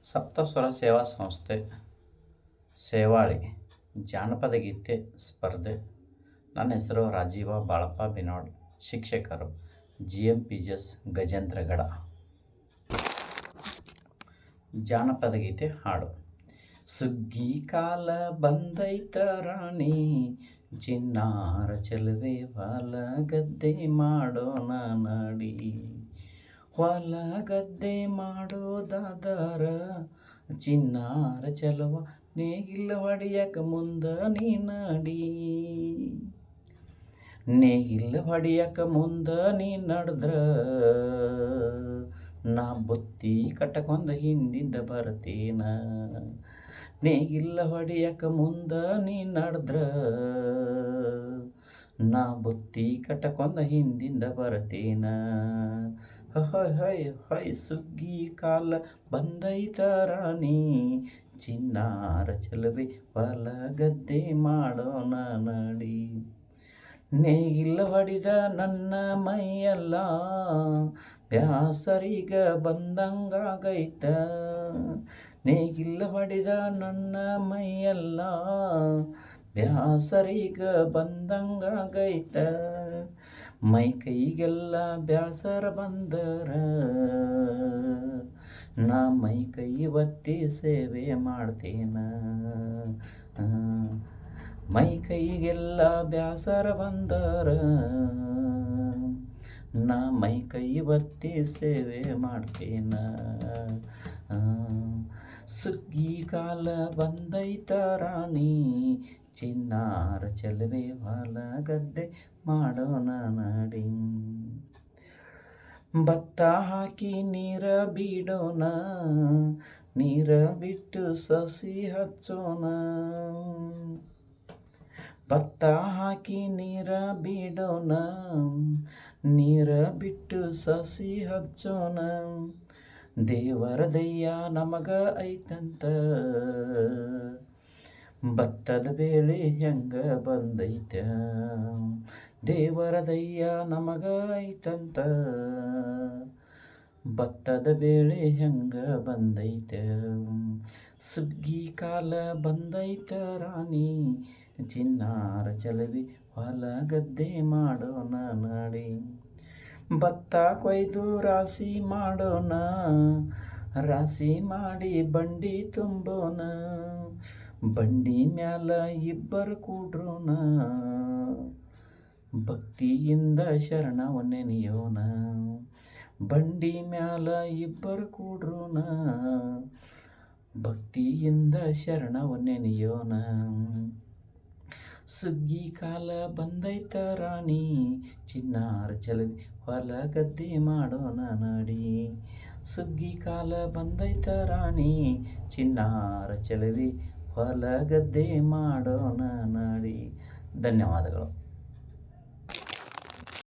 ಸಪ್ತಸ್ವರ ಸೇವಾ ಸಂಸ್ಥೆ ಸೇವಾಳಿ ಜಾನಪದ ಗೀತೆ ಸ್ಪರ್ಧೆ. ನನ್ನ ಹೆಸರು ರಾಜೀವ ಬಾಳಪ್ಪ ಬಿನೋಡ್. ಶಿಕ್ಷಕರು GMPGS ಗಜೇಂದ್ರಗಡ. ಜಾನಪದ ಗೀತೆ ಹಾಡು. ಸುಗ್ಗಿ ಕಾಲ ಬಂದೈತ ರಾಣಿ, ಚಿನ್ನಾರ ಚೆಲುವೆ ಹೊಲ ಗದ್ದೆ ಮಾಡೋಣ ನಡಿ. ಹೊಲ ಗದ್ದೆ ಮಾಡೋದಾದರ ಚಿನ್ನಾರ ಚೆಲುವ, ನೇಗಿಲ ಹೊಡಿಯಕ ಮುಂದ ನೀ ನಡಿ. ನೇಗಿಲ ಹೊಡಿಯಕ ಮುಂದ ನೀ ನಡೆದ್ರ, ನಾ ಬುತ್ತಿ ಕಟ್ಟಕೊಂದ ಹಿಂದಿಂದ ಬರ್ತೇನ. ನೇಗಿಲ ಹೊಡಿಯಕ ಮುಂದ ನೀ ನಡೆದ್ರ, ನಾ ಬುತ್ತಿ ಕಟ್ಟಕೊಂದ ಹಿಂದಿಂದ ಬರ್ತೇನ. ಹೊಯ್ ಹೊಯ್ ಹೊಯ್ ಸುಗ್ಗಿ ಕಾಲ ಬಂದೈತ ರಾಣಿ, ಚಿನ್ನಾರ ಚೆಲುವೆ ಹೊಲ ಗದ್ದೆ ಮಾಡೋಣ ನಡಿ. ನೇಗಿಲ ಹೊಡಿದ ನನ್ನ ಮೈಯೆಲ್ಲ ಬ್ಯಾಸರಿಗ ಬಂದಂಗಾಗೈತ. ನೇಗಿಲ ಹೊಡಿದ ನನ್ನ ಮೈಯೆಲ್ಲ ಬ್ಯಾಸರಿಗ ಬಂದಂಗಾಗೈತ. ಮೈ ಕೈಗೆಲ್ಲ ಬ್ಯಾಸರ ಬಂದರ, ನಾ ಮೈ ಕೈ ಒತ್ತಿ ಸೇವೆ ಮಾಡ್ತೇನ. ಮೈ ಕೈಗೆಲ್ಲ ಬ್ಯಾಸರ ಬಂದರ, ನಾ ಮೈ ಕೈ ಒತ್ತಿ ಸೇವೆ ಮಾಡ್ತೇನ. ಸುಗ್ಗಿ ಕಾಲ ಬಂದೈತ ರಾಣಿ, ಚಿನ್ನಾರ ಚೆಲುವೆ ಹೊಲ ಗದ್ದೆ ಮಾಡೋಣ ನಡಿ. ಭತ್ತ ಹಾಕಿ ನೀರ ಬಿಡೋಣ, ನೀರ ಬಿಟ್ಟು ಸಸಿ ಹಚ್ಚೋಣ. ಭತ್ತ ಹಾಕಿ ನೀರ ಬಿಡೋಣ, ನೀರ ಬಿಟ್ಟು ಸಸಿ ಹಚ್ಚೋಣ. ದೇವರ ದಯ್ಯ ನಮಗ ಐತಂತ, ಭತ್ತದ ಬೇಳೆ ಹೆಂಗ ಬಂದೈತ. ದೇವರ ದಯ್ಯ ನಮಗ ಐತಂತ, ಭತ್ತದ ಬೇಳೆ ಹೆಂಗ ಬಂದೈತ. ಸುಗ್ಗಿ ಕಾಲ ಬಂದೈತ ರಾಣಿ, ಚಿನ್ನಾರ ಚೆಲುವೆ ಹೊಲ ಗದ್ದೆ ಮಾಡೋಣ ನಡಿ. ಭತ್ತ ಕೊಯ್ದು ರಾಶಿ ಮಾಡೋಣ, ರಾಶಿ ಮಾಡಿ ಬಂಡಿ ತುಂಬೋಣ. ಬಂಡಿ ಮ್ಯಾಲ ಇಬ್ಬರು ಕೂಡ್ರೋಣ, ಭಕ್ತಿಯಿಂದ ಶರಣವ ನೆನೆಯೋಣ. ಬಂಡಿ ಮ್ಯಾಲ ಇಬ್ಬರು ಕೂಡ್ರೋಣ, ಭಕ್ತಿಯಿಂದ ಶರಣವ ನೆನೆಯೋಣ. ಸುಗ್ಗಿ ಕಾಲ ಬಂದೈತ ರಾಣಿ, ಚಿನ್ನಾರ ಚೆಲುವೆ ಹೊಲ ಗದ್ದೆ ಮಾಡೋಣ ನಡಿ. ಸುಗ್ಗಿ ಕಾಲ ಬಂದೈತ ರಾಣಿ, ಚಿನ್ನಾರ ಚೆಲುವೆ ಹೊಲ ಗದ್ದೆ ಮಾಡೋಣ ನಡಿ. ಧನ್ಯವಾದಗಳು.